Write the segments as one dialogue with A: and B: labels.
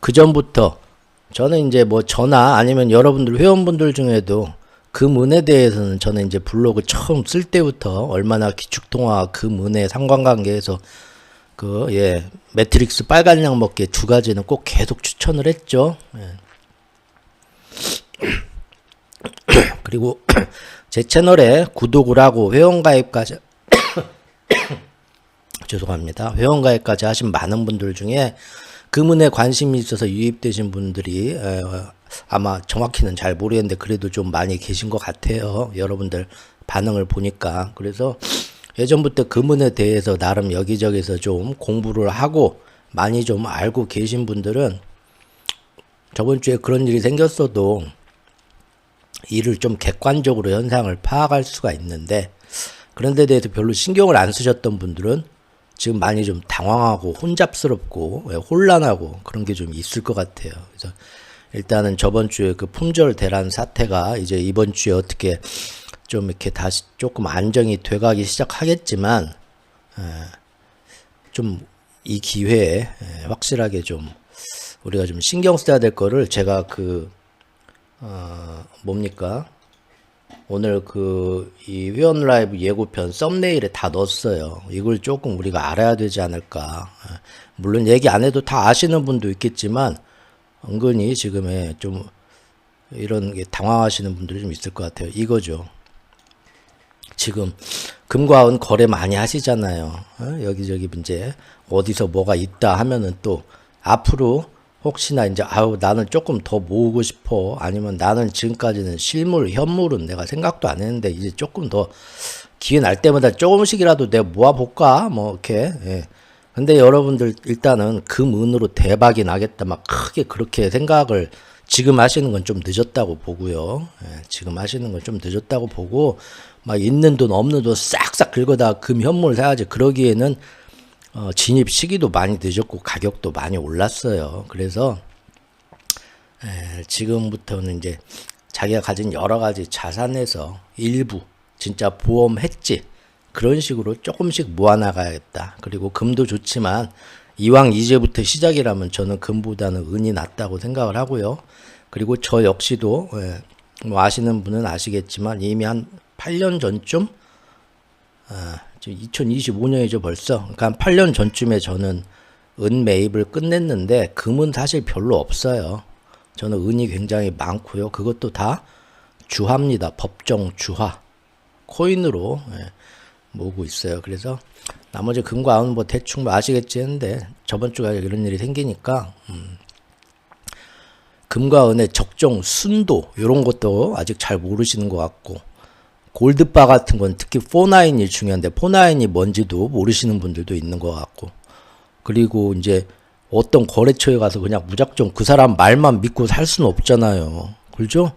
A: 그 전부터 저는 이제 뭐 저나 아니면 여러분들 회원분들 중에도 금은에 대해서는 저는 이제 블로그 처음 쓸 때부터 얼마나 기축통화 금은의 상관관계에서 매트릭스 빨간 약 먹기 두 가지는 꼭 계속 추천을 했죠. 예. 그리고 제 채널에 구독을 하고 회원가입까지 죄송합니다. 회원가입까지 하신 많은 분들 중에 금은에 관심이 있어서 유입되신 분들이 아마 정확히는 잘 모르겠는데 그래도 좀 많이 계신 것 같아요. 여러분들 반응을 보니까. 그래서 예전부터 금은에 대해서 나름 여기저기서 좀 공부를 하고 많이 좀 알고 계신 분들은 저번 주에 그런 일이 생겼어도 이를 좀 객관적으로 현상을 파악할 수가 있는데 그런 데 대해서 별로 신경을 안 쓰셨던 분들은 지금 많이 좀 당황하고 혼잡스럽고 혼란하고 그런 게 좀 있을 것 같아요. 그래서 일단은 저번 주에 그 품절 대란 사태가 이제 이번 주에 어떻게 좀 이렇게 다시 조금 안정이 돼가기 시작하겠지만 좀 이 기회에 확실하게 좀 우리가 좀 신경 써야 될 거를 제가 오늘 이 회원 라이브 예고편 썸네일에 다 넣었어요. 이걸 조금 우리가 알아야 되지 않을까. 물론 얘기 안 해도 다 아시는 분도 있겠지만 은근히 지금에 좀 이런 게 당황하시는 분들이 좀 있을 것 같아요. 이거죠. 지금 금과 은 거래 많이 하시잖아요. 여기저기 이제 어디서 뭐가 있다 하면은 또 앞으로 혹시나 이제 나는 조금 더 모으고 싶어 아니면 나는 지금까지는 실물 현물은 내가 생각도 안 했는데 이제 조금 더 기회 날 때마다 조금씩이라도 내가 모아볼까 뭐 이렇게 근데 여러분들 일단은 금은으로 대박이 나겠다 막 크게 그렇게 생각을 지금 하시는 건 좀 늦었다고 보고요. 지금 하시는 건 좀 늦었다고 보고 막 있는 돈 없는 돈 싹싹 긁어다 금 현물 사야지 그러기에는 진입 시기도 많이 늦었고 가격도 많이 올랐어요. 그래서 지금부터는 이제 자기가 가진 여러 가지 자산에서 일부 진짜 보험 해지 그런 식으로 조금씩 모아나가야겠다. 그리고 금도 좋지만 이왕 이제부터 시작이라면 저는 금보다는 은이 낫다고 생각을 하고요. 그리고 저 역시도 뭐 아시는 분은 아시겠지만 이미 한 8년 전쯤 지금 2025년이죠 벌써. 그러니까 한 8년 전쯤에 저는 은 매입을 끝냈는데 금은 사실 별로 없어요. 저는 은이 굉장히 많고요. 그것도 다 주화입니다. 법정 주화. 코인으로 모으고 있어요. 그래서 나머지 금과 은 뭐 대충 뭐 아시겠지 했는데 저번 주가 이런 일이 생기니까 금과 은의 적정 순도 이런 것도 아직 잘 모르시는 것 같고 골드바 같은 건 특히 49이 중요한데 49이 뭔지도 모르시는 분들도 있는 것 같고 그리고 이제 어떤 거래처에 가서 그냥 무작정 그 사람 말만 믿고 살 수는 없잖아요. 그렇죠?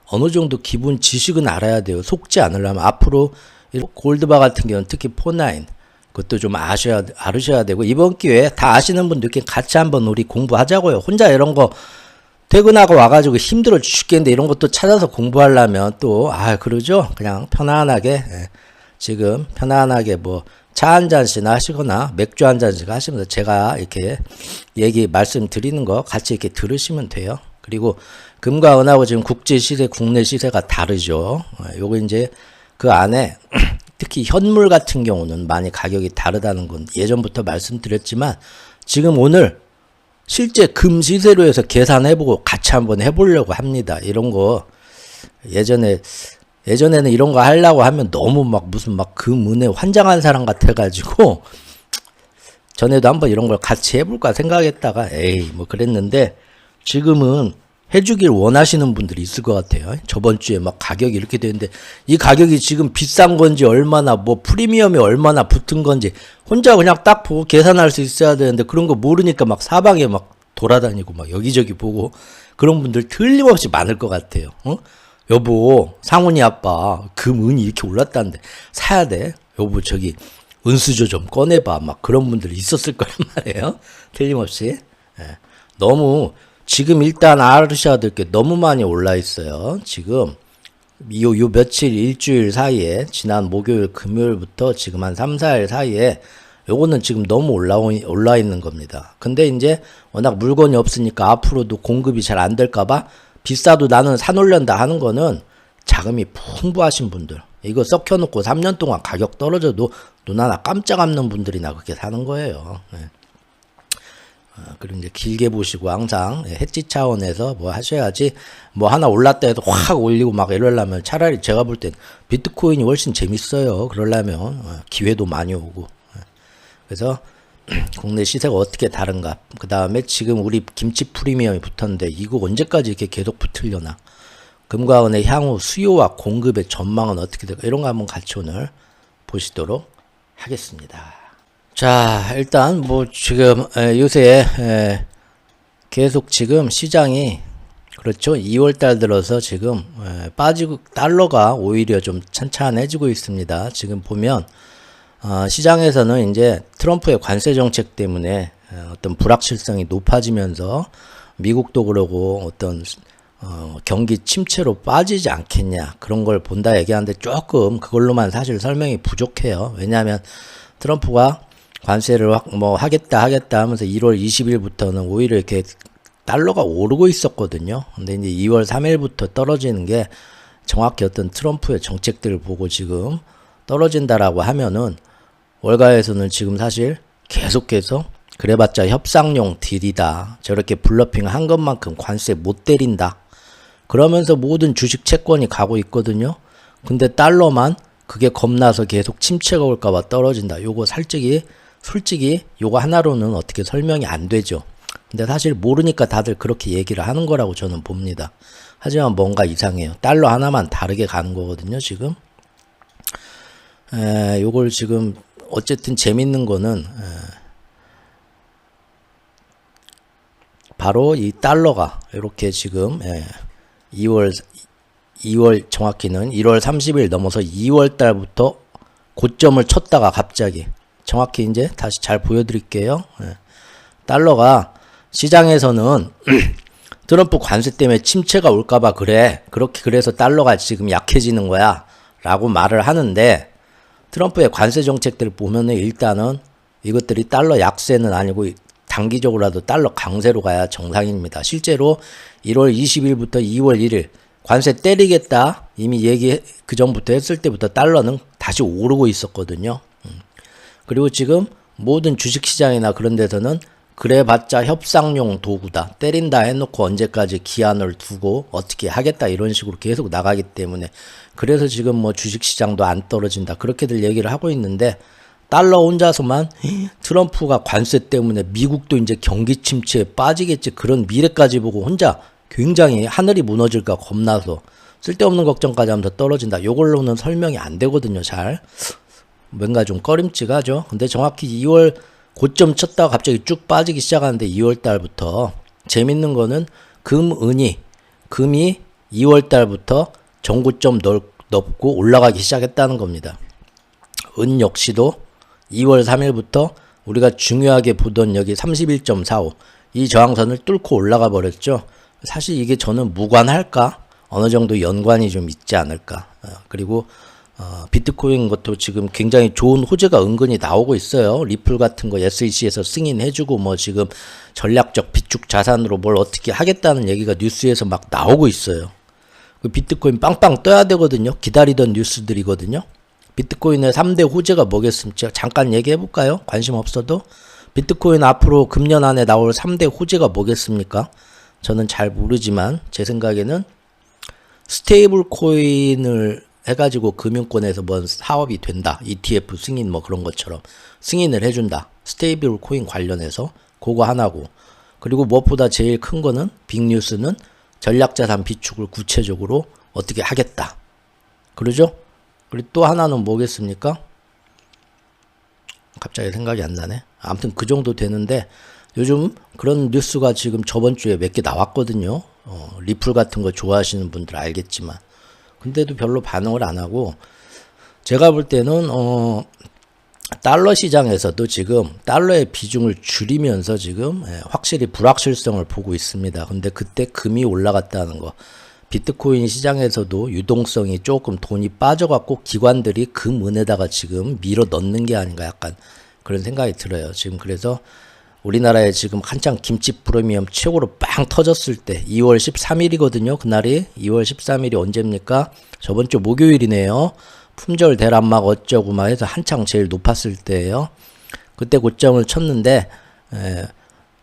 A: 어느 정도 기본 지식은 알아야 돼요. 속지 않으려면 앞으로 골드바 같은 경우는 특히 49 그것도 좀 알으셔야 되고 이번 기회에 다 아시는 분들께 같이 한번 우리 공부하자고요. 혼자 이런 거 퇴근하고 와가지고 힘들어 죽겠는데 이런 것도 찾아서 공부하려면 또 그러죠. 그냥 편안하게 지금 편안하게 뭐 차 한 잔씩이나 하시거나 맥주 한 잔씩 하시면서 제가 이렇게 말씀드리는 거 같이 이렇게 들으시면 돼요. 그리고 금과 은하고 지금 국제 시세 국내 시세가 다르죠. 요거 이제 그 안에 특히 현물 같은 경우는 많이 가격이 다르다는 건 예전부터 말씀드렸지만 지금 오늘 실제 금 시세로 해서 계산해보고 같이 한번 해보려고 합니다. 이런 거 예전에는 이런 거 하려고 하면 너무 무슨 금은에 환장한 사람 같아가지고 전에도 한번 이런 걸 같이 해볼까 생각했다가 뭐 그랬는데 지금은 해주길 원하시는 분들이 있을 것 같아요. 저번 주에 가격이 이렇게 되는데 이 가격이 지금 비싼 건지 얼마나 프리미엄이 얼마나 붙은 건지 혼자 그냥 딱 보고 계산할 수 있어야 되는데 그런 거 모르니까 사방에 돌아다니고 여기저기 보고 그런 분들 틀림없이 많을 것 같아요. 여보 상훈이 아빠 금은이 이렇게 올랐다는데 사야 돼? 여보 저기 은수저 좀 꺼내봐 그런 분들이 있었을 거란 말이에요. 틀림없이 너무 지금 일단 알으셔야 될 게 너무 많이 올라 있어요. 지금 요 며칠 일주일 사이에 지난 목요일 금요일부터 지금 한 3, 4일 사이에 요거는 지금 너무 올라 있는 겁니다. 근데 이제 워낙 물건이 없으니까 앞으로도 공급이 잘 안 될까봐 비싸도 나는 사놓으련다 하는 거는 자금이 풍부하신 분들, 이거 썩혀놓고 3년 동안 가격 떨어져도 눈 하나 깜짝 없는 분들이나 그렇게 사는 거예요. 네. 그리고 이제 길게 보시고 항상 해지 차원에서 뭐 하셔야지, 뭐 하나 올랐다 해도 확 올리고 막 이러려면 차라리 제가 볼 땐 비트코인이 훨씬 재밌어요. 그러려면 기회도 많이 오고. 그래서 국내 시세가 어떻게 다른가, 그 다음에 지금 우리 김치 프리미엄이 붙었는데 이거 언제까지 이렇게 계속 붙으려나, 금과 은의 향후 수요와 공급의 전망은 어떻게 될까, 이런 거 한번 같이 오늘 보시도록 하겠습니다. 자, 일단 뭐 지금 요새 계속 지금 시장이 그렇죠. 2월달 들어서 지금 빠지고 달러가 오히려 좀 찬찬해지고 있습니다. 지금 보면 시장에서는 이제 트럼프의 관세 정책 때문에 어떤 불확실성이 높아지면서 미국도 그러고 어떤 경기 침체로 빠지지 않겠냐, 그런 걸 본다 얘기하는데 조금 그걸로만 사실 설명이 부족해요. 왜냐하면 트럼프가 관세를 뭐 하겠다 하면서 1월 20일부터는 오히려 이렇게 달러가 오르고 있었거든요. 근데 이제 2월 3일부터 떨어지는 게 정확히 어떤 트럼프의 정책들을 보고 지금 떨어진다라고 하면은 월가에서는 지금 사실 계속해서 그래봤자 협상용 딜이다, 저렇게 블러핑 한 것만큼 관세 못 때린다, 그러면서 모든 주식 채권이 가고 있거든요. 근데 달러만 그게 겁나서 계속 침체가 올까봐 떨어진다. 요거 솔직히 요거 하나로는 어떻게 설명이 안 되죠. 근데 사실 모르니까 다들 그렇게 얘기를 하는 거라고 저는 봅니다. 하지만 뭔가 이상해요. 달러 하나만 다르게 가는 거거든요, 지금. 요걸 지금 어쨌든 재밌는 거는 바로 이 달러가 이렇게 지금 2월 정확히는 1월 30일 넘어서 2월 달부터 고점을 쳤다가 갑자기 정확히 이제 다시 잘 보여드릴게요. 달러가 시장에서는 트럼프 관세 때문에 침체가 올까봐 그래서 달러가 지금 약해지는 거야 라고 말을 하는데, 트럼프의 관세 정책들을 보면은 일단은 이것들이 달러 약세는 아니고 단기적으로라도 달러 강세로 가야 정상입니다. 실제로 1월 20일부터 2월 1일 관세 때리겠다 이미 그 전부터 했을 때부터 달러는 다시 오르고 있었거든요. 그리고 지금 모든 주식시장이나 그런 데서는 그래봤자 협상용 도구다, 때린다 해놓고 언제까지 기한을 두고 어떻게 하겠다 이런 식으로 계속 나가기 때문에, 그래서 지금 뭐 주식시장도 안 떨어진다 그렇게들 얘기를 하고 있는데, 달러 혼자서만 트럼프가 관세 때문에 미국도 이제 경기 침체에 빠지겠지 그런 미래까지 보고 혼자 굉장히 하늘이 무너질까 겁나서 쓸데없는 걱정까지 하면서 떨어진다, 요걸로는 설명이 안 되거든요. 잘 뭔가 좀 꺼림칙하죠. 근데 정확히 2월 고점 쳤다가 갑자기 쭉 빠지기 시작하는데 2월 달부터 재밌는 거는 금이 2월 달부터 전고점 넘고 올라가기 시작했다는 겁니다. 은 역시도 2월 3일부터 우리가 중요하게 보던 여기 31.45 이 저항선을 뚫고 올라가 버렸죠. 사실 이게 저는 무관할까? 어느 정도 연관이 좀 있지 않을까? 그리고 비트코인 것도 지금 굉장히 좋은 호재가 은근히 나오고 있어요. 리플 같은 거 SEC에서 승인해주고 뭐 지금 전략적 비축 자산으로 뭘 어떻게 하겠다는 얘기가 뉴스에서 막 나오고 있어요. 그 비트코인 빵빵 떠야 되거든요. 기다리던 뉴스들이거든요. 비트코인의 3대 호재가 뭐겠습니까? 잠깐 얘기해 볼까요? 관심 없어도. 비트코인 앞으로 금년 안에 나올 3대 호재가 뭐겠습니까? 저는 잘 모르지만 제 생각에는 스테이블 코인을 해가지고 금융권에서 뭔 사업이 된다. ETF 승인 뭐 그런 것처럼 승인을 해준다. 스테이블 코인 관련해서 그거 하나고, 그리고 무엇보다 제일 큰 거는 빅뉴스는 전략자산 비축을 구체적으로 어떻게 하겠다. 그러죠? 그리고 또 하나는 뭐겠습니까? 갑자기 생각이 안 나네. 아무튼 그 정도 되는데 요즘 그런 뉴스가 지금 저번 주에 몇 개 나왔거든요. 리플 같은 거 좋아하시는 분들 알겠지만. 근데도 별로 반응을 안 하고, 제가 볼 때는 달러 시장에서도 지금 달러의 비중을 줄이면서 지금 확실히 불확실성을 보고 있습니다. 근데 그때 금이 올라갔다는 거, 비트코인 시장에서도 유동성이 조금 돈이 빠져갖고 기관들이 금 은에다가 지금 밀어 넣는 게 아닌가, 약간 그런 생각이 들어요. 지금 그래서 우리나라에 지금 한창 김치 프리미엄 최고로 빵 터졌을 때 2월 13일이거든요. 그날이 2월 13일이 언제입니까? 저번 주 목요일이네요. 품절 대란 막 어쩌고 막 해서 한창 제일 높았을 때예요. 그때 고점을 쳤는데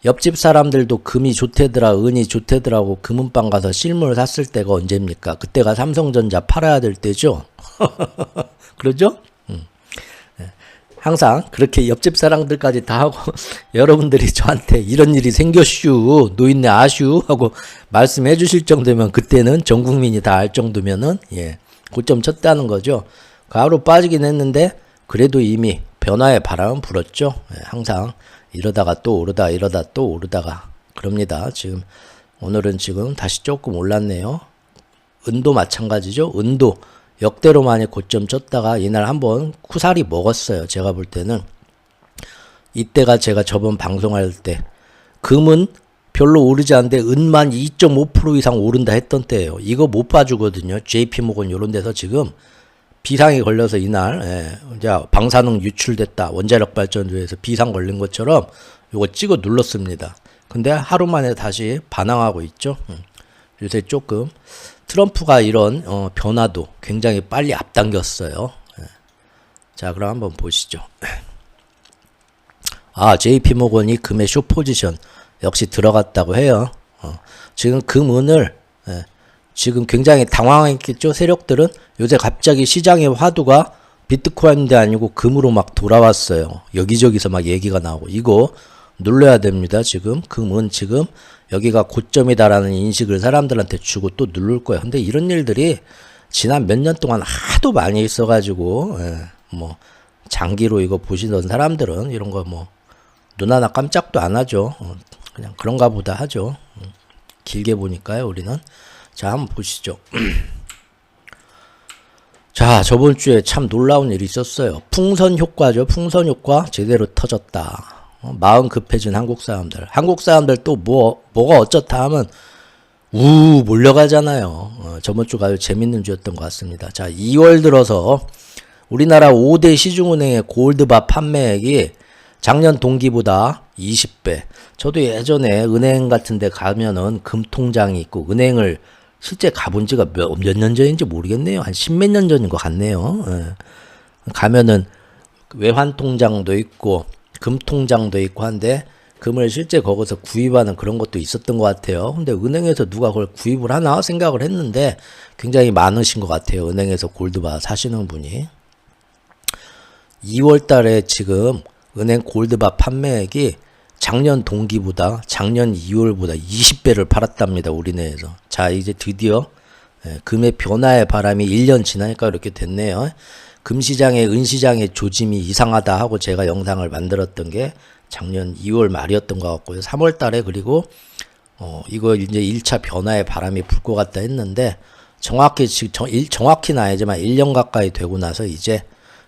A: 옆집 사람들도 금이 좋대더라, 은이 좋대더라고 금은방 가서 실물 샀을 때가 언제입니까? 그때가 삼성전자 팔아야 될 때죠. 그러죠? 항상 그렇게 옆집 사람들까지 다 하고 여러분들이 저한테 이런 일이 생겼슈, 노인네 아슈 하고 말씀해 주실 정도면 그때는 전 국민이 다 알 정도면은 고점 쳤다는 거죠. 그 하루 빠지긴 했는데 그래도 이미 변화의 바람은 불었죠. 항상 이러다가 또 오르다 이러다 또 오르다가 그럽니다. 지금 오늘은 지금 다시 조금 올랐네요. 은도 마찬가지죠. 은도 역대로 많이 고점 쳤다가 이날 한번 쿠사리 먹었어요. 제가 볼 때는 이때가 제가 저번 방송할 때 금은 별로 오르지 않는데 은만 2.5% 이상 오른다 했던 때예요. 이거 못 봐주거든요. JP모건 이런 데서 지금 비상이 걸려서 이날 이제 방사능 유출됐다. 원자력 발전소에서 비상 걸린 것처럼 이거 찍어 눌렀습니다. 근데 하루 만에 다시 반항하고 있죠. 요새 조금 트럼프가 이런 변화도 굉장히 빨리 앞당겼어요. 자, 그럼 한번 보시죠. JP모건이 금의 숏 포지션 역시 들어갔다고 해요. 지금 금은을 지금 굉장히 당황했겠죠. 세력들은 요새 갑자기 시장의 화두가 비트코인도 아니고 금으로 막 돌아왔어요. 여기저기서 막 얘기가 나오고 이거 눌러야 됩니다. 지금 금은 지금 여기가 고점이다라는 인식을 사람들한테 주고 또 누를 거예요. 근데 이런 일들이 지난 몇 년 동안 하도 많이 있어가지고 뭐 장기로 이거 보시던 사람들은 이런 거 뭐 눈 하나 깜짝도 안 하죠. 그냥 그런가 보다 하죠. 길게 보니까요. 우리는 자, 한번 보시죠. 자, 저번 주에 참 놀라운 일이 있었어요. 풍선 효과죠. 풍선 효과 제대로 터졌다. 마음 급해진 한국 사람들. 한국 사람들 또 뭐가 어쩌다 하면 몰려가잖아요. 저번 주가 아주 재밌는 주였던 것 같습니다. 자, 2월 들어서 우리나라 5대 시중은행의 골드바 판매액이 작년 동기보다 20배. 저도 예전에 은행 같은 데 가면은 금통장이 있고 은행을 실제 가본 지가 몇 년 전인지 모르겠네요. 한 십몇 년 전인 것 같네요. 가면은 외환통장도 있고 금통장도 있고 한데 금을 실제 거기서 구입하는 그런 것도 있었던 것 같아요. 근데 은행에서 누가 그걸 구입을 하나 생각을 했는데 굉장히 많으신 것 같아요. 은행에서 골드바 사시는 분이. 2월 달에 지금 은행 골드바 판매액이 작년 동기보다 작년 2월보다 20배를 팔았답니다. 우리나라에서. 자, 이제 드디어 금의 변화의 바람이 1년 지나니까 이렇게 됐네요. 금시장의 은시장의 조짐이 이상하다 하고 제가 영상을 만들었던 게 작년 2월 말이었던 것 같고요. 3월 달에 그리고 이거 이제 1차 변화의 바람이 불 것 같다 했는데 정확히는 아니지만 1년 가까이 되고 나서 이제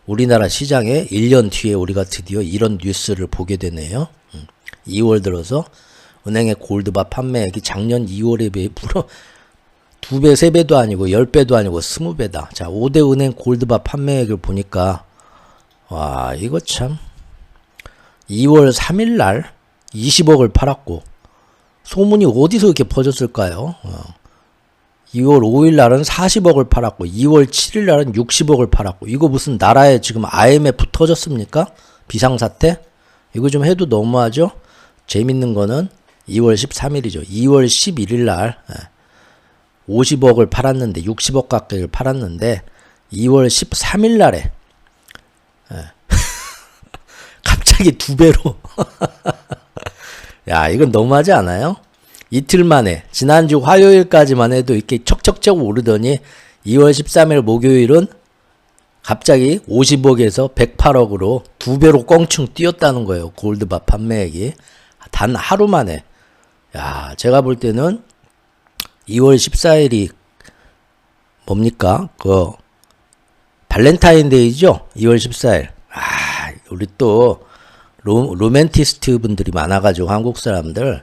A: 우리나라 시장에 1년 뒤에 우리가 드디어 이런 뉴스를 보게 되네요. 2월 들어서 은행의 골드바 판매액이 작년 2월에 비해 무려 2배, 3배도 아니고 10배도 아니고 20배다. 자, 5대 은행 골드바 판매액을 보니까 와, 이거 참 2월 3일 날 20억을 팔았고 소문이 어디서 이렇게 퍼졌을까요? 2월 5일 날은 40억을 팔았고 2월 7일 날은 60억을 팔았고 이거 무슨 나라에 지금 IMF 터졌습니까? 비상사태? 이거 좀 해도 너무하죠? 재밌는 거는 2월 13일이죠. 2월 11일 날 50억을 팔았는데 60억 가까이를 팔았는데 2월 13일 날에 갑자기 2배로 야, 이건 너무하지 않아요? 이틀 만에 지난주 화요일까지만 해도 이렇게 척척척 오르더니 2월 13일 목요일은 갑자기 50억에서 108억으로 2배로 껑충 뛰었다는 거예요. 골드바 판매액이 단 하루 만에. 야, 제가 볼 때는 2월 14일이 뭡니까? 그 발렌타인데이죠? 2월 14일. 우리 또 로맨티스트 분들이 많아가지고 한국 사람들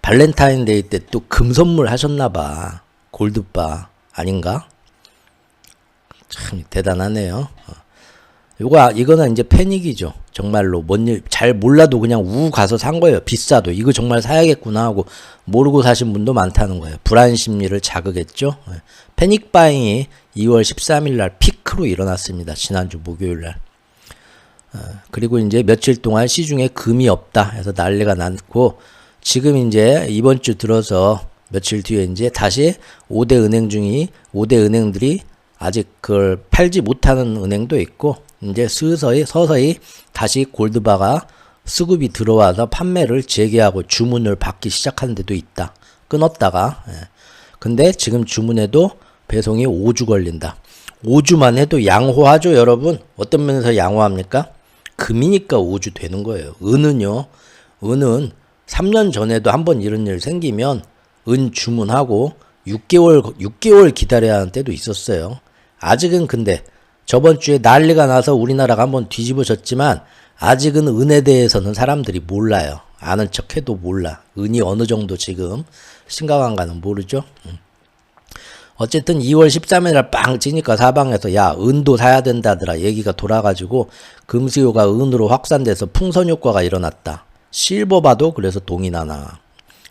A: 발렌타인데이 때 또 금 선물 하셨나봐. 골드바 아닌가? 참 대단하네요. 이거는 이제 패닉이죠. 정말로 뭔 일 잘 몰라도 그냥 우 가서 산 거예요. 비싸도 이거 정말 사야겠구나 하고 모르고 사신 분도 많다는 거예요. 불안 심리를 자극했죠. 패닉 바잉이 2월 13일 날 피크로 일어났습니다. 지난주 목요일 날. 그리고 이제 며칠 동안 시중에 금이 없다 해서 난리가 났고, 지금 이제 이번 주 들어서 며칠 뒤에 이제 다시 5대 은행들이 아직 그걸 팔지 못하는 은행도 있고, 이제 서서히 다시 골드바가 수급이 들어와서 판매를 재개하고 주문을 받기 시작하는 데도 있다. 끊었다가. 근데 지금 주문해도 배송이 5주 걸린다. 5주만 해도 양호하죠, 여러분? 어떤 면에서 양호합니까? 금이니까 5주 되는 거예요. 은은 3년 전에도 한번 이런 일 생기면 은 주문하고 6개월 기다려야 하는 때도 있었어요. 아직은 근데 저번 주에 난리가 나서 우리나라가 한번 뒤집어졌지만 아직은 은에 대해서는 사람들이 몰라요. 아는 척해도 몰라. 은이 어느 정도 지금 심각한가는 모르죠. 어쨌든 2월 13일 날 빵 찌니까 사방에서 야 은도 사야 된다더라 얘기가 돌아가지고 금수요가 은으로 확산돼서 풍선 효과가 일어났다. 실버바도 그래서 동인하나.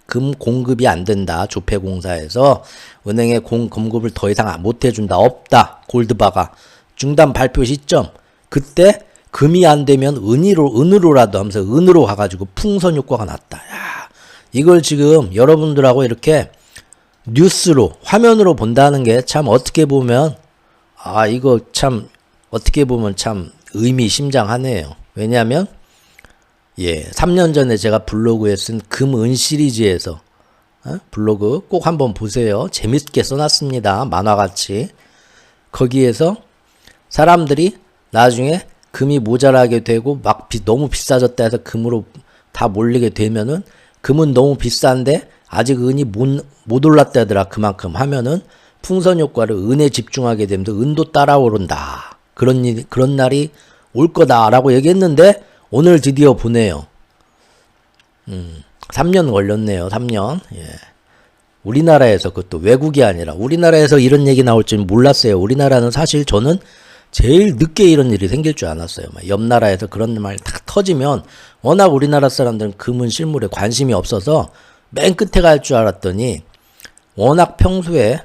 A: 금 공급이 안 된다. 조폐공사에서 은행에 공급을 더 이상 못 해준다. 없다. 골드바가. 중단 발표 시점. 그때 금이 안 되면 은으로라도 하면서 은으로 가가지고 풍선 효과가 났다. 야, 이걸 지금 여러분들하고 이렇게 뉴스로 화면으로 본다는 게 참 어떻게 보면 이거 참 어떻게 보면 참 의미심장하네요. 왜냐하면 3년 전에 제가 블로그에 쓴 금은 시리즈에서 블로그 꼭 한번 보세요. 재밌게 써놨습니다. 만화같이. 거기에서 사람들이 나중에 금이 모자라게 되고 막 너무 비싸졌다 해서 금으로 다 몰리게 되면은 금은 너무 비싼데 아직 은이 못 올랐다 하더라. 그만큼 하면은 풍선 효과를 은에 집중하게 되면 은도 따라오른다. 그런 날이 올 거다라고 얘기했는데 오늘 드디어 보네요. 3년 걸렸네요. 3년. 우리나라에서, 그것도 외국이 아니라 우리나라에서 이런 얘기 나올 줄 몰랐어요. 우리나라는 사실 저는 제일 늦게 이런 일이 생길 줄 알았어요. 옆 나라에서 그런 말이 딱 터지면 워낙 우리나라 사람들은 금은 실물에 관심이 없어서 맨 끝에 갈 줄 알았더니 워낙 평소에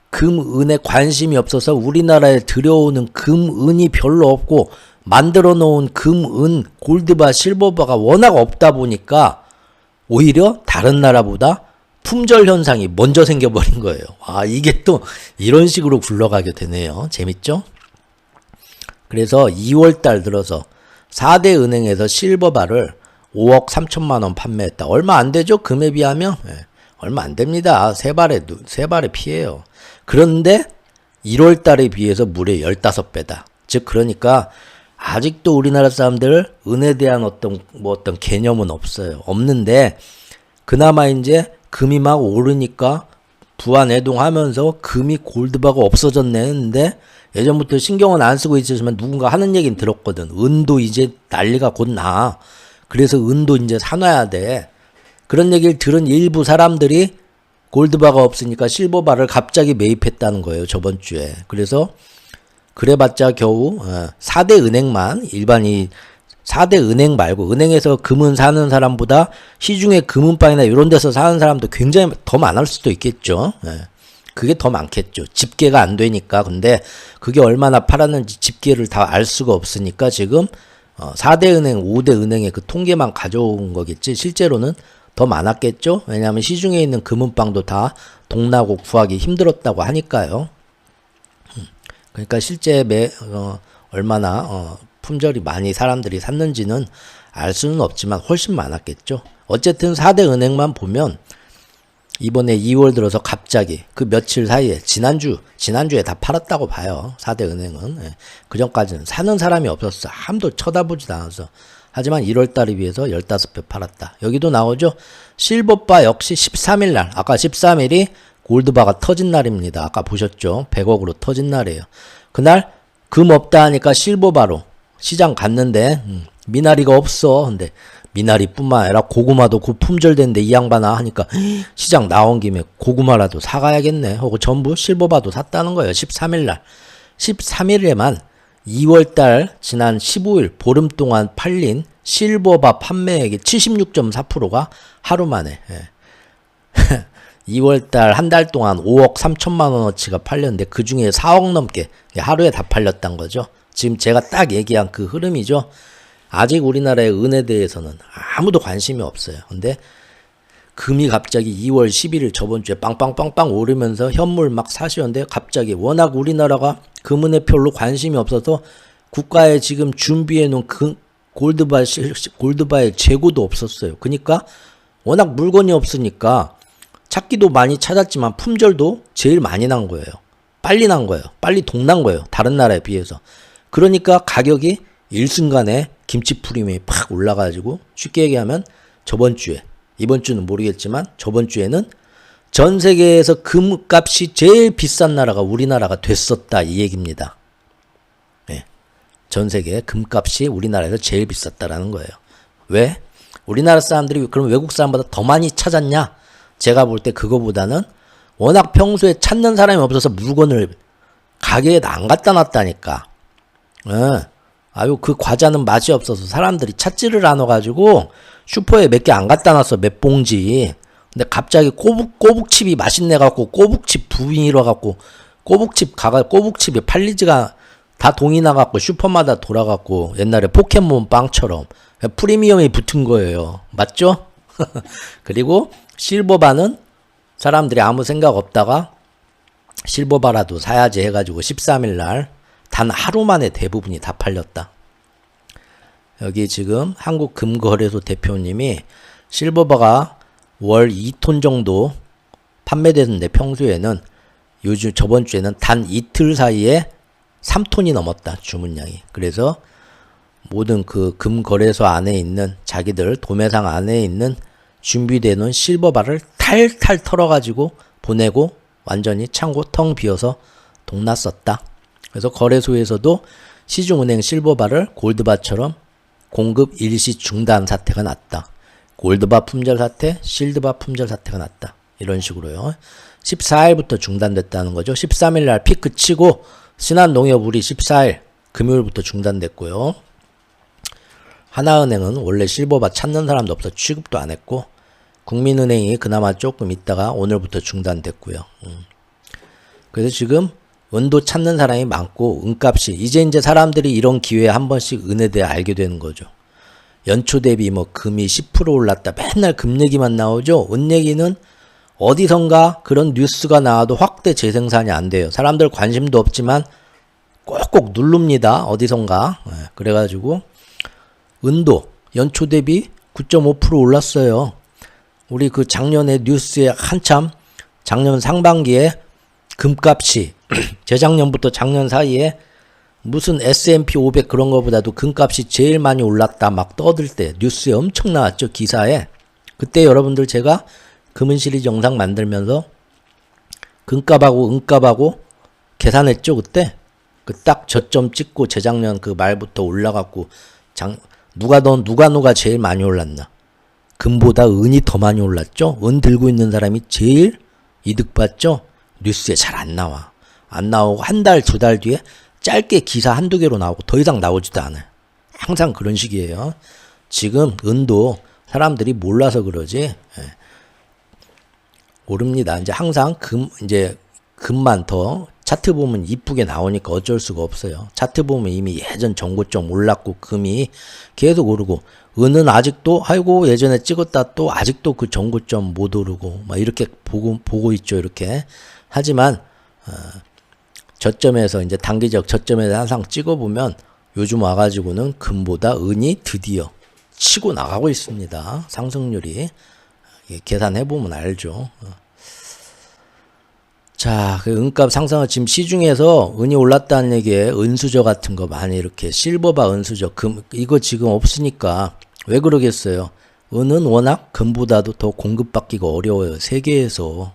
A: 금, 은에 관심이 없어서 우리나라에 들여오는 금, 은이 별로 없고 만들어 놓은 금, 은, 골드바, 실버바가 워낙 없다 보니까 오히려 다른 나라보다 품절 현상이 먼저 생겨버린 거예요. 이게 또 이런 식으로 굴러가게 되네요. 재밌죠? 그래서 2월달 들어서 4대 은행에서 실버바를 5억 3천만 원 판매했다. 얼마 안 되죠? 금에 비하면? 얼마 안 됩니다. 세 발에 피해요. 그런데 1월 달에 비해서 무려 15배다. 즉 그러니까 아직도 우리나라 사람들 은에 대한 어떤 개념은 없어요. 없는데 그나마 이제 금이 막 오르니까 부안해동하면서 금이 골드바가 없어졌네 했는데 예전부터 신경은 안 쓰고 있었지만 누군가 하는 얘기는 들었거든. 은도 이제 난리가 곧 나. 그래서 은도 이제 사놔야 돼. 그런 얘기를 들은 일부 사람들이 골드바가 없으니까 실버바를 갑자기 매입했다는 거예요. 저번 주에. 그래서 그래봤자 겨우 4대 은행만 일반이 4대 은행 말고 은행에서 금은 사는 사람보다 시중에 금은방이나 이런 데서 사는 사람도 굉장히 더 많을 수도 있겠죠. 그게 더 많겠죠. 집계가 안 되니까. 근데 그게 얼마나 팔았는지 집계를 다 알 수가 없으니까 지금 4대 은행, 5대 은행의 그 통계만 가져온 거겠지. 실제로는 더 많았겠죠. 왜냐하면 시중에 있는 금은방도 다 동나고 구하기 힘들었다고 하니까요. 그러니까 실제 얼마나 품절이 많이 사람들이 샀는지는 알 수는 없지만 훨씬 많았겠죠. 어쨌든 4대 은행만 보면 이번에 2월 들어서 갑자기 그 며칠 사이에 지난주에 다 팔았다고 봐요. 4대 은행은. 그 전까지는 사는 사람이 없었어. 아무도 쳐다보지도 않았어. 하지만 1월 달에 비해서 15배 팔았다. 여기도 나오죠. 실버바 역시 13일 날. 아까 13일이 골드바가 터진 날입니다. 아까 보셨죠. 100억으로 터진 날이에요. 그날 금 없다 하니까 실버바로 시장 갔는데 미나리가 없어. 근데 미나리뿐만 아니라 고구마도 곧 품절된데 이 양반아 하니까 시장 나온 김에 고구마라도 사가야겠네 하고 전부 실버바도 샀다는 거예요. 13일 날. 13일에만 2월달 지난 15일 보름 동안 팔린 실버바 판매액의 76.4%가 하루 만에 2월달 한 달 동안 5억 3천만 원어치가 팔렸는데 그 중에 4억 넘게 하루에 다 팔렸단 거죠. 지금 제가 딱 얘기한 그 흐름이죠. 아직 우리나라의 은에 대해서는 아무도 관심이 없어요. 근데 금이 갑자기 2월 11일 저번 주에 빵빵빵빵 오르면서 현물 막 사시는데 갑자기 워낙 우리나라가 금은에 별로 관심이 없어서 국가에 지금 준비해 놓은 골드바의 재고도 없었어요. 그러니까 워낙 물건이 없으니까 찾기도 많이 찾았지만 품절도 제일 많이 난 거예요. 빨리 난 거예요. 빨리 동난 거예요. 다른 나라에 비해서. 그러니까 가격이 일순간에 김치 프리미엄이 팍 올라가지고 쉽게 얘기하면 저번 주에, 이번 주는 모르겠지만 저번 주에는 전 세계에서 금값이 제일 비싼 나라가 우리나라가 됐었다 이 얘기입니다. 네. 전 세계 금값이 우리나라에서 제일 비쌌다라는 거예요. 왜? 우리나라 사람들이 그럼 외국 사람보다 더 많이 찾았냐? 제가 볼 때 그거보다는 워낙 평소에 찾는 사람이 없어서 물건을 가게에다 안 갖다 놨다니까. 아유 그 과자는 맛이 없어서 사람들이 찾지를 않아가지고 슈퍼에 몇 개 안 갖다 놨어. 몇 봉지. 근데 갑자기 꼬북칩이 맛있네 갖고 꼬북칩 부인이라 갖고 꼬북칩이 팔리지가 다 동이 나갖고 슈퍼마다 돌아갖고 옛날에 포켓몬 빵처럼 프리미엄이 붙은 거예요. 맞죠? 그리고 실버바는 사람들이 아무 생각 없다가 실버바라도 사야지 해가지고 13일날 단 하루 만에 대부분이 다 팔렸다. 여기 지금 한국금거래소 대표님이 실버바가 월 2톤 정도 판매되는데 평소에는 요즘 저번 주에는 단 이틀 사이에 3톤이 넘었다. 주문량이. 그래서 모든 그 금거래소 안에 있는 자기들 도매상 안에 있는 준비되어 놓은 실버바를 탈탈 털어가지고 보내고 완전히 창고 텅 비어서 동났었다. 그래서 거래소에서도 시중은행 실버바를 골드바처럼 공급 일시 중단 사태가 났다. 골드바 품절 사태, 실드바 품절 사태가 났다. 이런 식으로요. 14일부터 중단됐다는 거죠. 13일 날 피크 치고 신한농협우리 14일 금요일부터 중단됐고요. 하나은행은 원래 실버바 찾는 사람도 없어 취급도 안 했고 국민은행이 그나마 조금 있다가 오늘부터 중단됐고요. 그래서 지금 은도 찾는 사람이 많고 은값이 이제 사람들이 이런 기회에 한 번씩 은에 대해 알게 되는 거죠. 연초 대비 뭐 금이 10% 올랐다. 맨날 금 얘기만 나오죠. 은 얘기는 어디선가 그런 뉴스가 나와도 확대 재생산이 안 돼요. 사람들 관심도 없지만 꼭꼭 누릅니다. 어디선가. 그래가지고 은도 연초 대비 9.5% 올랐어요. 우리 그 작년에 뉴스에 한참 작년 상반기에 금값이 재작년부터 작년 사이에 무슨 S&P 500 그런 거보다도 금값이 제일 많이 올랐다 막 떠들 때 뉴스에 엄청 나왔죠. 기사에. 그때 여러분들 제가 금은 시리즈 영상 만들면서 금값하고 은값하고 계산했죠. 그때. 그 딱 저점 찍고 재작년 그 말부터 올라갔고 누가 제일 많이 올랐나. 금보다 은이 더 많이 올랐죠. 은 들고 있는 사람이 제일 이득 봤죠. 뉴스에 잘 안 나와. 안 나오고 한 달, 두 달 뒤에 짧게 기사 한두 개로 나오고 더 이상 나오지도 않아요. 항상 그런 식이에요. 지금 은도 사람들이 몰라서 그러지. 모릅니다. 이제 항상 금만 더 차트 보면 이쁘게 나오니까 어쩔 수가 없어요. 차트 보면 이미 예전 전고점 올랐고 금이 계속 오르고 은은 아직도 아이고 예전에 찍었다 또 아직도 그 전고점 못 오르고 막 이렇게 보고 있죠. 이렇게. 하지만 저점에서 이제 단기적 저점에서 항상 찍어보면 요즘 와가지고는 금보다 은이 드디어 치고 나가고 있습니다. 상승률이. 계산해보면 알죠. 자, 그 은값 상승은 지금 시중에서 은이 올랐다는 얘기에 은수저 같은 거 많이 이렇게 실버바 은수저 이거 지금 없으니까 왜 그러겠어요. 은은 워낙 금보다도 더 공급받기가 어려워요. 세계에서.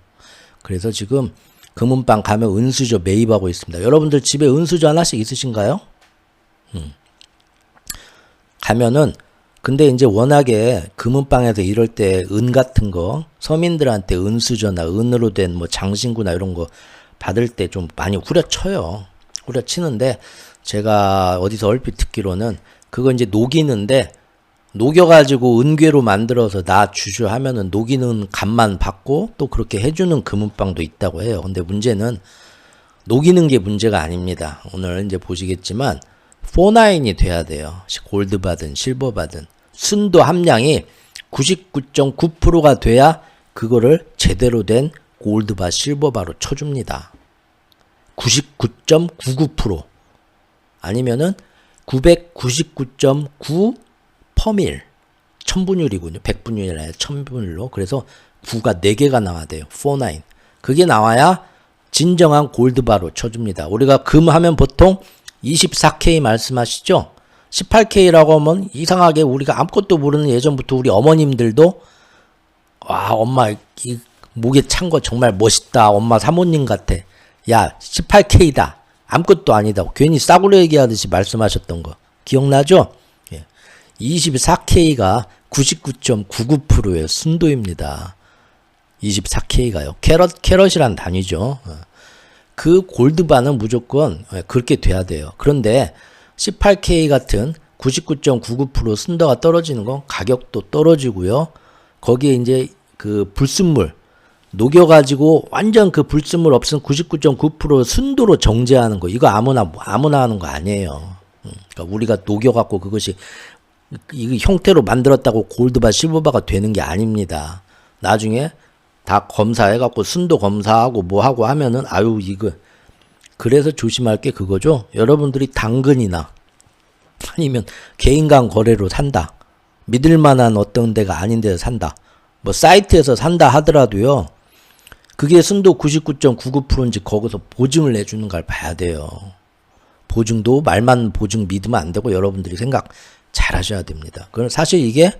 A: 그래서 지금 금은방 가면 은수저 매입하고 있습니다. 여러분들 집에 은수저 하나씩 있으신가요? 가면은 근데 이제 워낙에 금은방에서 이럴 때 은 같은 거 서민들한테 은수저나 은으로 된 뭐 장신구나 이런 거 받을 때 좀 많이 후려쳐요. 후려치는데 제가 어디서 얼핏 듣기로는 그거 이제 녹이는데 녹여가지고 은괴로 만들어서 나 주주 하면은 녹이는 값만 받고 또 그렇게 해주는 금은방도 있다고 해요. 근데 문제는 녹이는 게 문제가 아닙니다. 오늘 이제 보시겠지만 49이 돼야 돼요. 골드 받은 실버 받은 순도 함량이 99.9%가 돼야 그거를 제대로 된 골드바 실버바로 쳐줍니다. 99.99% 아니면은 999.9 퍼밀 천분율이군요. 100분율이 아니라 천분율로. 그래서 9가 4개가 나와야 돼요. 49. 그게 나와야 진정한 골드바로 쳐줍니다. 우리가 금 하면 보통 24K 말씀하시죠? 18K라고 하면 이상하게 우리가 아무것도 모르는 예전부터 우리 어머님들도 와 엄마 이 목에 찬 거 정말 멋있다. 엄마 사모님 같아. 야 18K다. 아무것도 아니다. 괜히 싸구려 얘기하듯이 말씀하셨던 거 기억나죠? 24K가 99.99%의 순도입니다. 24K가요. 캐럿이란 단위죠. 그 골드바는 무조건 그렇게 돼야 돼요. 그런데 18K 같은 99.99% 순도가 떨어지는 건 가격도 떨어지고요. 거기에 이제 그 불순물 녹여가지고 완전 그 불순물 없은 99.9% 순도로 정제하는 거 이거 아무나 하는 거 아니에요. 그러니까 우리가 녹여갖고 그것이 이 형태로 만들었다고 골드바 실버바가 되는 게 아닙니다. 나중에 다 검사해갖고 순도 검사하고 뭐 하고 하면은 아유 이거 그래서 조심할 게 그거죠. 여러분들이 당근이나 아니면 개인 간 거래로 산다. 믿을 만한 어떤 데가 아닌 데서 산다. 뭐 사이트에서 산다 하더라도요. 그게 순도 99.99%인지 거기서 보증을 내주는 걸 봐야 돼요. 보증도 말만 보증 믿으면 안 되고 여러분들이 생각 잘 하셔야 됩니다. 그럼 사실 이게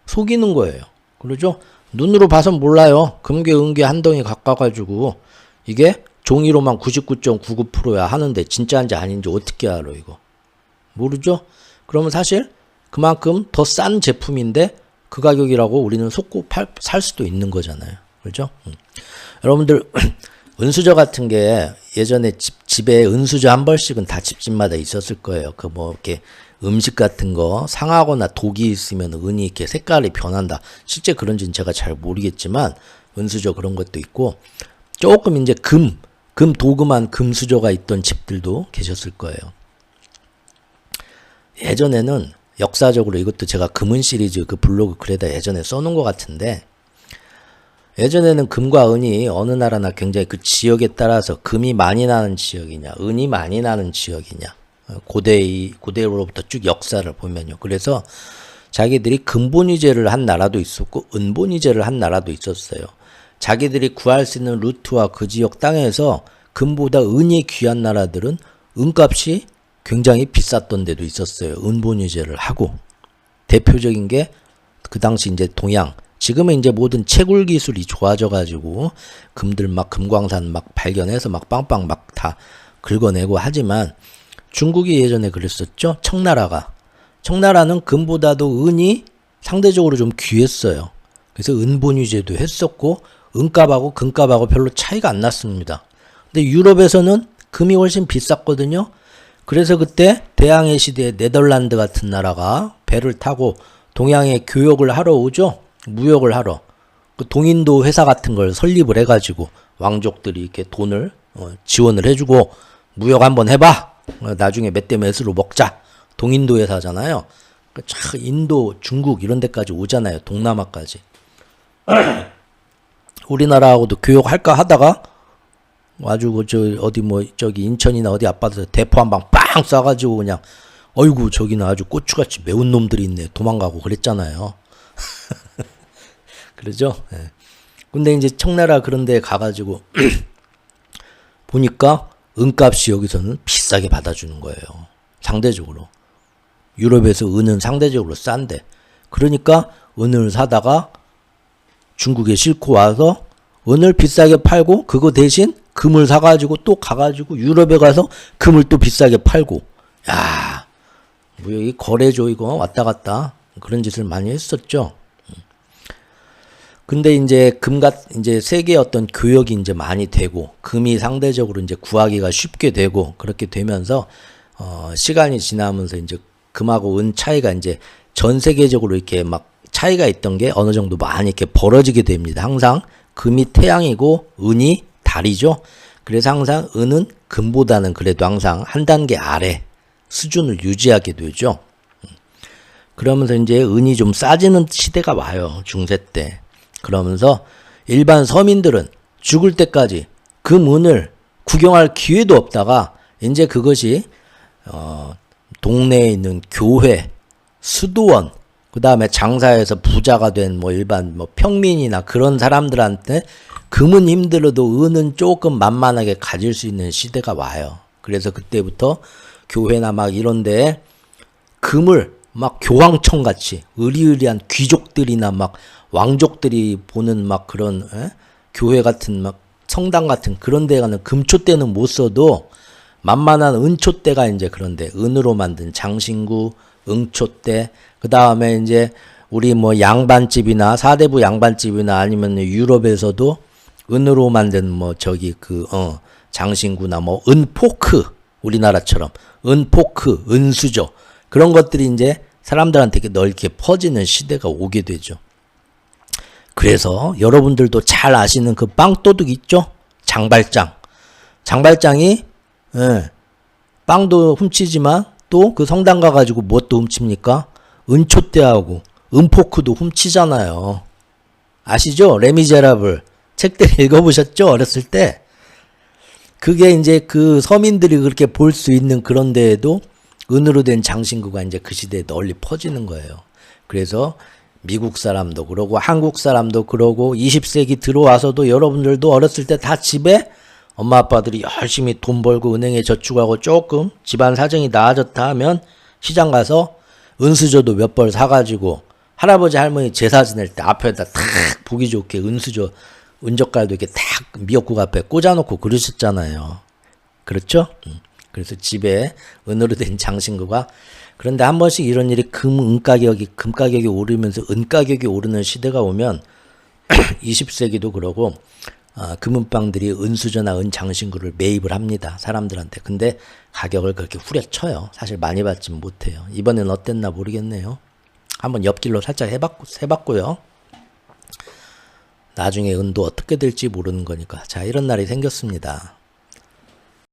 A: 속이는 거예요. 그러죠? 눈으로 봐선 몰라요. 금괴, 은괴 한 덩이 가까워가지고 이게 종이로만 99.99%야 하는데 진짜인지 아닌지 어떻게 알아 이거? 모르죠? 그러면 사실 그만큼 더 싼 제품인데 그 가격이라고 우리는 속고 살 수도 있는 거잖아요. 그렇죠? 여러분들 은수저 같은 게 예전에 집에 은수저 한 벌씩은 다 집집마다 있었을 거예요. 그 뭐 이렇게 음식 같은 거 상하거나 독이 있으면 은이 이렇게 색깔이 변한다. 실제 그런지는 제가 잘 모르겠지만 은수저 그런 것도 있고 조금 이제 금 도금한 금수저가 있던 집들도 계셨을 거예요. 예전에는 역사적으로 이것도 제가 금은 시리즈 그 블로그 글에다 예전에 써놓은 것 같은데 예전에는 금과 은이 어느 나라나 굉장히 그 지역에 따라서 금이 많이 나는 지역이냐 은이 많이 나는 지역이냐 고대로부터 쭉 역사를 보면요. 그래서 자기들이 금본위제를 한 나라도 있었고 은본위제를 한 나라도 있었어요. 자기들이 구할 수 있는 루트와 그 지역 땅에서 금보다 은이 귀한 나라들은 은값이 굉장히 비쌌던 데도 있었어요. 은본위제를 하고 대표적인 게 그 당시 이제 동양 지금은 이제 모든 채굴 기술이 좋아져 가지고 금들 막 금광산 막 발견해서 막 빵빵 막 다 긁어내고 하지만 중국이 예전에 그랬었죠. 청나라는 금보다도 은이 상대적으로 좀 귀했어요. 그래서 은본위제도 했었고 은값하고 금값하고 별로 차이가 안 났습니다. 근데 유럽에서는 금이 훨씬 비쌌거든요. 그래서 그때 대항해 시대에 네덜란드 같은 나라가 배를 타고 동양에 교역을 하러 오죠. 무역을 하러. 그 동인도 회사 같은 걸 설립을 해가지고 왕족들이 이렇게 돈을 지원을 해주고 무역 한번 해봐. 나중에 몇 대 몇으로 먹자. 동인도 회사잖아요. 인도, 중국 이런 데까지 오잖아요. 동남아까지. 우리나라하고도 교역할까 하다가 아주 저기 인천이나 어디 아파트에서 대포 한 방 빵 쏴가지고 그냥 어이구 저기는 아주 고추같이 매운 놈들이 있네 도망가고 그랬잖아요. 그러죠? 예. 근데 이제 청나라 그런 데 가가지고 보니까 은값이 여기서는 비싸게 받아주는 거예요. 상대적으로. 유럽에서 은은 상대적으로 싼데. 그러니까 은을 사다가 중국에 싣고 와서 은을 비싸게 팔고 그거 대신 금을 사가지고 또 가가지고 유럽에 가서 금을 또 비싸게 팔고. 야, 무역이 거래죠 이거 왔다 갔다. 그런 짓을 많이 했었죠. 근데 이제 이제 세계 어떤 교역이 이제 많이 되고 금이 상대적으로 이제 구하기가 쉽게 되고 그렇게 되면서 시간이 지나면서 이제 금하고 은 차이가 이제 전 세계적으로 이렇게 막 차이가 있던 게 어느 정도 많이 이렇게 벌어지게 됩니다. 항상 금이 태양이고 은이 달이죠. 그래서 항상 은은 금보다는 그래도 항상 한 단계 아래 수준을 유지하게 되죠. 그러면서 이제 은이 좀 싸지는 시대가 와요. 중세 때. 그러면서 일반 서민들은 죽을 때까지 금은을 구경할 기회도 없다가 이제 그것이 동네에 있는 교회, 수도원, 그 다음에 장사해서 부자가 된 뭐 일반 뭐 평민이나 그런 사람들한테 금은 힘들어도 은은 조금 만만하게 가질 수 있는 시대가 와요. 그래서 그때부터 교회나 막 이런 데에 금을 막 교황청 같이 의리의리한 귀족들이나 막 왕족들이 보는 막 그런 교회 같은 막 성당 같은 그런 데 가는 금초대는 못 써도 만만한 은초대가 이제 그런데 은으로 만든 장신구, 응초대, 그 다음에 이제 우리 뭐 양반집이나 사대부 양반집이나 아니면 유럽에서도 은으로 만든 뭐 저기 장신구나 뭐 은포크 우리나라처럼 은포크, 은수저 그런 것들이 이제 사람들한테 넓게 퍼지는 시대가 오게 되죠. 그래서 여러분들도 잘 아시는 그 빵도둑 있죠? 장발장. 장발장이 빵도 훔치지만 또 그 성당 가가지고 뭣도 훔칩니까? 은촛대하고 은포크도 훔치잖아요. 아시죠? 레미제라블 책들 읽어보셨죠? 어렸을 때. 그게 이제 그 서민들이 그렇게 볼 수 있는 그런 데에도 은으로 된 장신구가 이제 그 시대에 널리 퍼지는 거예요. 그래서 미국 사람도 그러고 한국 사람도 그러고 20세기 들어와서도 여러분들도 어렸을 때 다 집에 엄마 아빠들이 열심히 돈 벌고 은행에 저축하고 조금 집안 사정이 나아졌다 하면 시장 가서 은수저도 몇 벌 사가지고 할아버지 할머니 제사 지낼 때 앞에다 탁 보기 좋게 은수저 은젓갈도 이렇게 탁 미역국 앞에 꽂아놓고 그러셨잖아요. 그렇죠? 그래서 집에 은으로 된 장신구가 그런데 한 번씩 이런 일이 금 가격이 오르면서 은 가격이 오르는 시대가 오면 20세기도 그러고 금은방들이 은수저나 은장신구를 매입을 합니다. 사람들한테. 근데 가격을 그렇게 후려쳐요. 사실 많이 받지는 못해요. 이번엔 어땠나 모르겠네요. 한번 옆길로 살짝 해봤고요. 나중에 은도 어떻게 될지 모르는 거니까. 자, 이런 날이 생겼습니다.